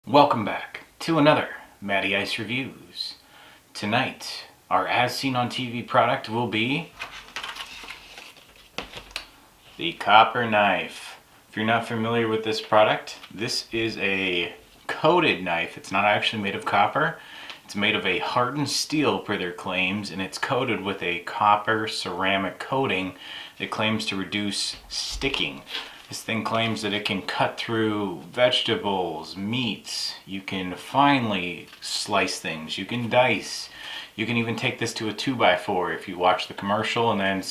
Welcome back to another Matty Ice Reviews. Tonight, our as seen on TV product will be the copper knife. If you're not familiar with this product, this is a coated knife. It's not actually made of copper. It's made of a hardened steel per their claims, and it's coated with a copper ceramic coating that claims to reduce sticking. This thing claims that it can cut through vegetables, meats. You can finely slice things. You can dice. You can even take this to a 2x4 if you watch the commercial and then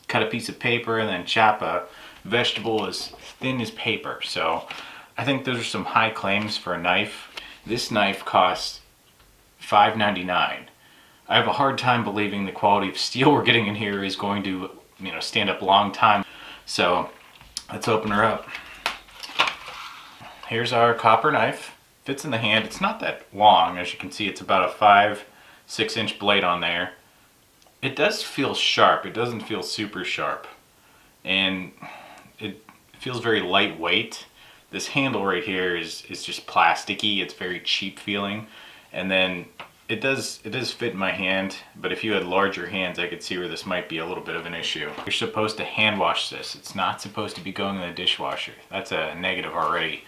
cut a piece of paper and then chop a vegetable as thin as paper. So I think those are some high claims for a knife. This knife costs $5.99. I have a hard time believing the quality of steel we're getting in here is going to, stand up a long time. So let's open her up. Here's our copper knife. Fits in the hand. It's not that long. As you can see, it's about a 5-6 inch blade on there. It does feel sharp. It doesn't feel super sharp. And it feels very lightweight. This handle right here is just plasticky. It's very cheap feeling. And then it does fit in my hand, but if you had larger hands, I could see where this might be a little bit of an issue. You're supposed to hand wash this. It's not supposed to be going in the dishwasher. That's a negative already.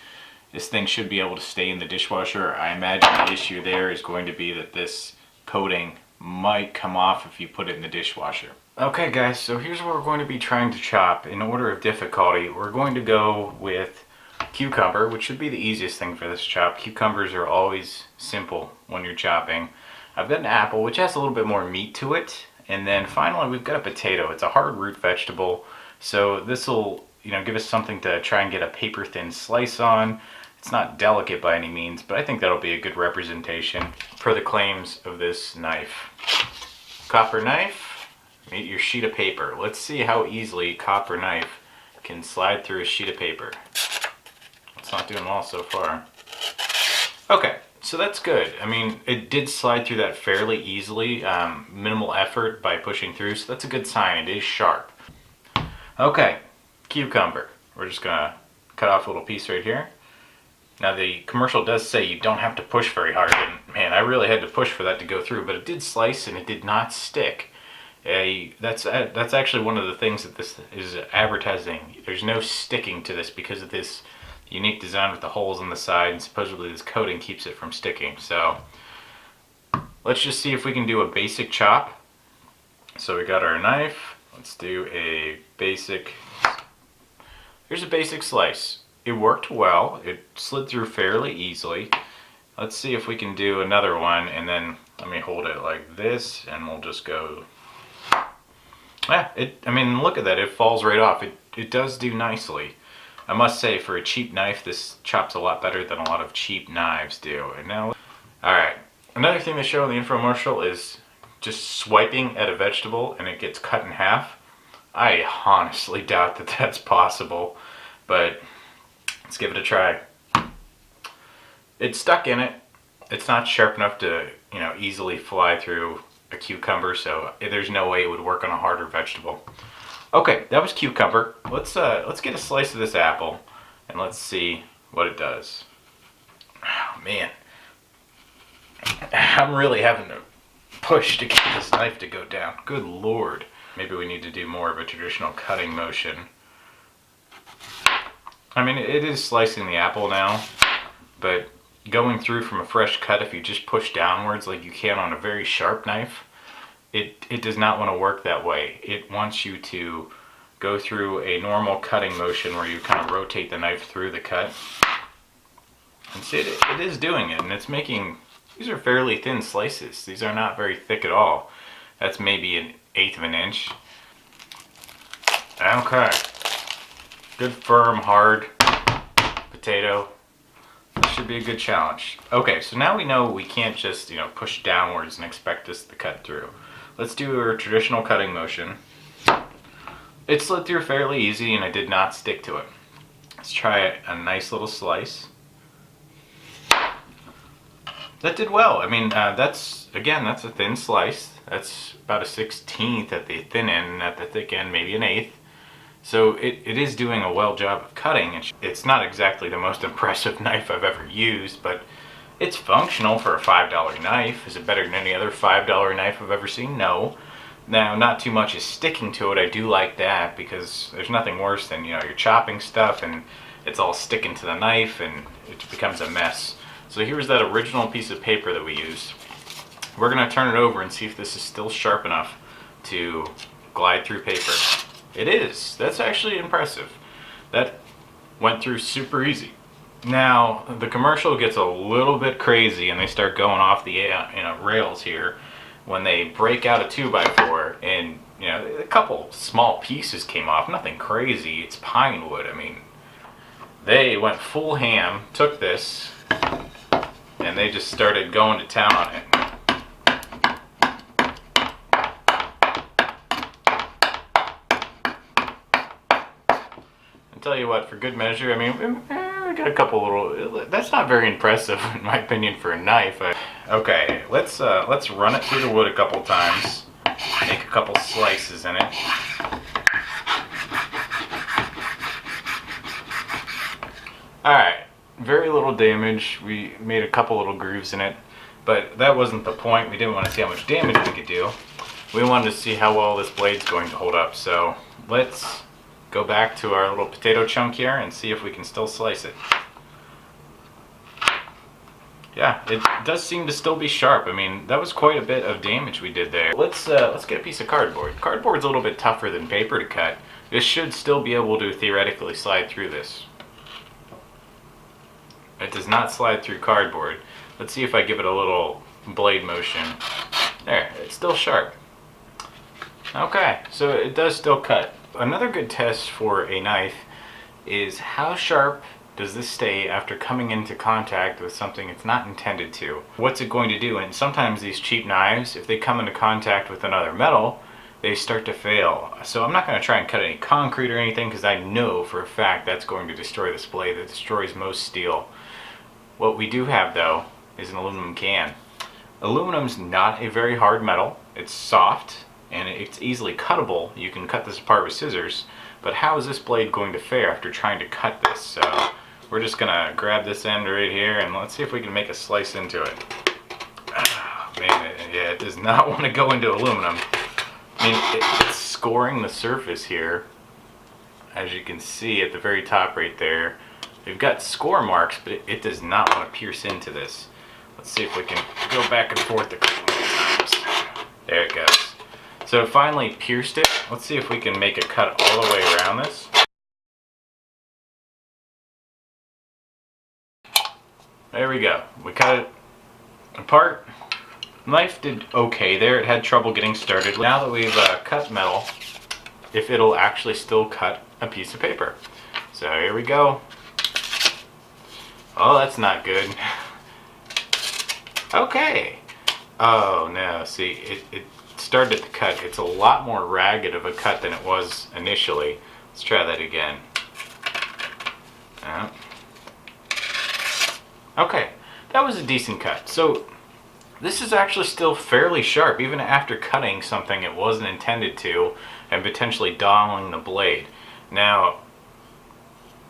This thing should be able to stay in the dishwasher. I imagine the issue there is going to be that this coating might come off if you put it in the dishwasher. Okay guys, so here's what we're going to be trying to chop. In order of difficulty, we're going to go with cucumber, which should be the easiest thing for this chop. Cucumbers are always simple when you're chopping. I've got an apple, which has a little bit more meat to it, and then finally we've got a potato. It's a hard root vegetable, so this will give us something to try and get a paper thin slice on. It's not delicate by any means, but I think that'll be a good representation for the claims of this knife. Copper knife, meet your sheet of paper. Let's see how easily a copper knife can slide through a sheet of paper. It's not doing well so far. Okay, so that's good. I mean, it did slide through that fairly easily, minimal effort by pushing through, so that's a good sign. It is sharp. Okay, cucumber. We're just gonna cut off a little piece right here. Now the commercial does say you don't have to push very hard, and man, I really had to push for that to go through, but it did slice and it did not stick. That's actually one of the things that this is advertising. There's no sticking to this because of this unique design with the holes on the side, and supposedly this coating keeps it from sticking. So let's just see if we can do a basic chop. So we got our knife. Let's do a basic. Here's a basic slice. It worked well. It slid through fairly easily. Let's see if we can do another one, and then let me hold it like this and we'll just go. Yeah, I mean, look at that. It falls right off. It does do nicely. I must say, for a cheap knife, this chops a lot better than a lot of cheap knives do. And now, alright, another thing they show in the infomercial is just swiping at a vegetable and it gets cut in half. I honestly doubt that that's possible, but let's give it a try. It's stuck in it. It's not sharp enough to, easily fly through a cucumber, so there's no way it would work on a harder vegetable. Okay, that was cucumber. Let's get a slice of this apple and let's see what it does. Oh man, I'm really having to push to get this knife to go down. Good lord. Maybe we need to do more of a traditional cutting motion. I mean, it is slicing the apple now, but going through from a fresh cut, if you just push downwards like you can on a very sharp knife, it does not want to work that way. It wants you to go through a normal cutting motion where you kind of rotate the knife through the cut. And see, it is doing it, and it's making, these are fairly thin slices. These are not very thick at all. That's maybe 1/8 of an inch. Okay. Good firm, hard potato. This should be a good challenge. Okay, so now we know we can't just, push downwards and expect this to cut through. Let's do a traditional cutting motion. It slid through fairly easy and I did not stick to it. Let's try a nice little slice. That did well. I mean, that's a thin slice. That's about a 1/16 at the thin end, and at the thick end maybe 1/8. So it is doing a well job of cutting. It's not exactly the most impressive knife I've ever used, but it's functional for a $5 knife. Is it better than any other $5 knife I've ever seen? No. Now, not too much is sticking to it. I do like that because there's nothing worse than, you're chopping stuff and it's all sticking to the knife and it becomes a mess. So here's that original piece of paper that we used. We're going to turn it over and see if this is still sharp enough to glide through paper. It is. That's actually impressive. That went through super easy. Now, the commercial gets a little bit crazy and they start going off the rails here when they break out a 2x4 and a couple small pieces came off, nothing crazy. It's pine wood. I mean, they went full ham, took this, and they just started going to town on it. I tell you what, for good measure, I mean, we got a couple little. That's not very impressive, in my opinion, for a knife. Okay, let's run it through the wood a couple times. Make a couple slices in it. Alright, very little damage. We made a couple little grooves in it, but that wasn't the point. We didn't want to see how much damage we could do. We wanted to see how well this blade's going to hold up. So let's go back to our little potato chunk here and see if we can still slice it. Yeah, it does seem to still be sharp. I mean, that was quite a bit of damage we did there. Let's get a piece of cardboard. Cardboard's a little bit tougher than paper to cut. This should still be able to theoretically slide through this. It does not slide through cardboard. Let's see if I give it a little blade motion. There, it's still sharp. Okay, so it does still cut. Another good test for a knife is how sharp does this stay after coming into contact with something it's not intended to? What's it going to do? And sometimes these cheap knives, if they come into contact with another metal, they start to fail. So I'm not going to try and cut any concrete or anything because I know for a fact that's going to destroy this blade. That destroys most steel. What we do have though is an aluminum can. Aluminum's not a very hard metal. It's soft and it's easily cuttable. You can cut this apart with scissors. But how is this blade going to fare after trying to cut this? So we're just gonna grab this end right here and let's see if we can make a slice into it. Oh, man, yeah, it does not want to go into aluminum. I mean, it's scoring the surface here. As you can see at the very top right there, we've got score marks, but it does not want to pierce into this. Let's see if we can go back and forth a couple more times. There it goes. So it finally pierced it. Let's see if we can make a cut all the way around this. There we go. We cut it apart. Knife did okay there. It had trouble getting started. Now that we've cut metal, if it'll actually still cut a piece of paper. So here we go. Oh, that's not good. Okay. Oh no, see, it started to cut. It's a lot more ragged of a cut than it was initially. Let's try that again. Okay, that was a decent cut. So this is actually still fairly sharp, even after cutting something it wasn't intended to and potentially dulling the blade. Now,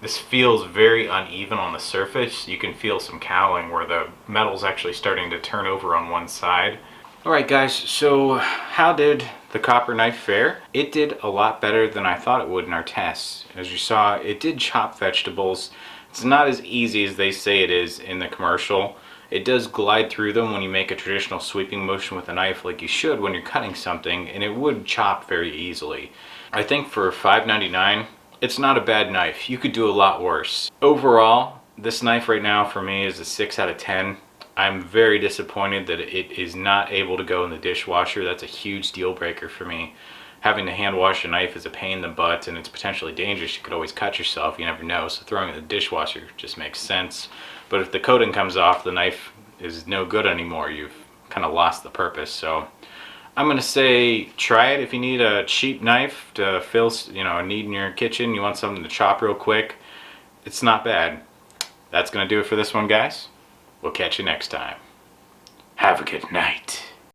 this feels very uneven on the surface. You can feel some cowling where the metal's actually starting to turn over on one side. Alright guys, so how did the copper knife fare? It did a lot better than I thought it would in our tests. As you saw, it did chop vegetables. It's not as easy as they say it is in the commercial. It does glide through them when you make a traditional sweeping motion with a knife like you should when you're cutting something, and it would chop very easily. I think for $5.99, it's not a bad knife. You could do a lot worse. Overall, this knife right now for me is a 6 out of 10. I'm very disappointed that it is not able to go in the dishwasher. That's a huge deal breaker for me. Having to hand wash a knife is a pain in the butt and it's potentially dangerous. You could always cut yourself, you never know. So throwing it in the dishwasher just makes sense. But if the coating comes off, the knife is no good anymore. You've kind of lost the purpose. So I'm going to say try it if you need a cheap knife to fill a need in your kitchen. You want something to chop real quick. It's not bad. That's going to do it for this one, guys. We'll catch you next time. Have a good night.